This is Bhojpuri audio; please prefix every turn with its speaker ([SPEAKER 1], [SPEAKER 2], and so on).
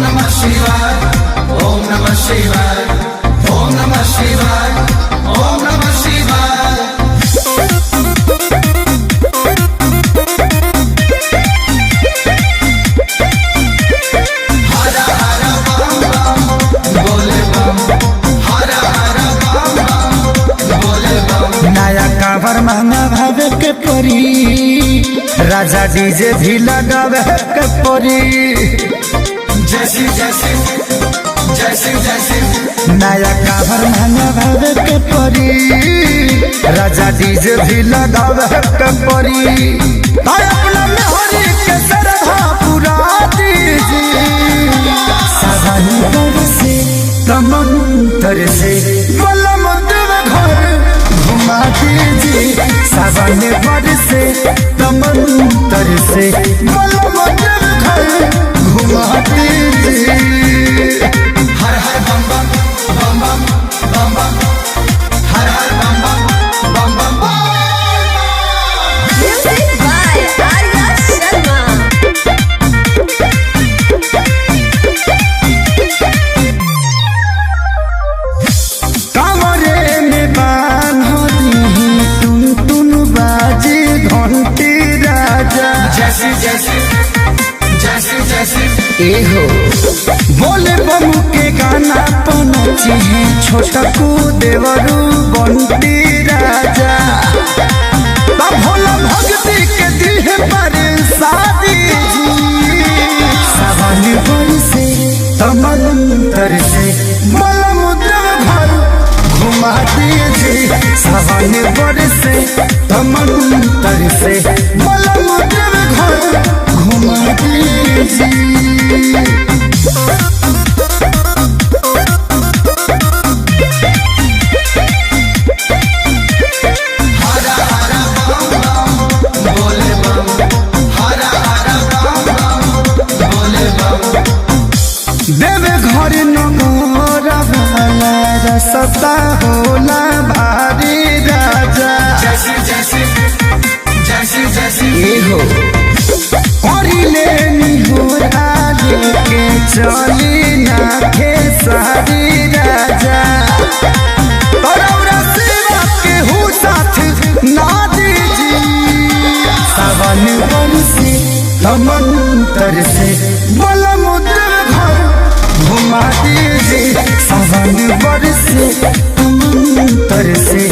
[SPEAKER 1] नमः शिवाय, ओम नमः शिवाय, ओम नमः शिवाय, ओम नमः शिवाय। हर हर बम बम बोले बम, हर हर बम बम बोले बम।
[SPEAKER 2] नया कावर महंगा भावे के परी, राजा डीजे भी लगावे के परी।
[SPEAKER 1] जैसी जैसी जैसी जैसी
[SPEAKER 2] नया कावर महंगा भावे के परी, राजा डीजे भी लगावे के परी। अपना मेहरी के सरधा पुरा दीजिए, सावन बरसे तमंतर से बलम देव घर घुमा दीजिए। सावन बरसे तमंतर से बलम देव घर घुमा दीजिए।
[SPEAKER 1] हर हर बम बम बम बम बम बम, हर हर बम बम बम बम बम।
[SPEAKER 3] Music by Arya Sharma.
[SPEAKER 2] कमरे में बान होती टुन टुन बाजे घंटी राजा।
[SPEAKER 1] जैसी जैसी जैसी जैसी
[SPEAKER 2] एहो बोले बम के गाना पनची है, छोटकू देवरू बंटी राजा। तब भोला भक्ति के दिल पर शादी जी, सावन बरसे तमंतर से बलम देव घर घुमा दीजिए। सावन बरसे तमंतर से बलम देव घर घुमा दीजिए।
[SPEAKER 1] हर हर बम बम बोले बम, हर हर बम बम बोले बम।
[SPEAKER 2] देव घर नगोर वाला रसता होला भारी राजा।
[SPEAKER 1] जैसी जैसी जैसी जैसी
[SPEAKER 2] एहो करिले निहोर आगे के चली ना खेसारी राजा। तोरा सेवा के हु साथ ना दीजिए। सावन बरसे तमंतर से बलम देव घर घुमा दीजिए। सावन बरसे तमंतर से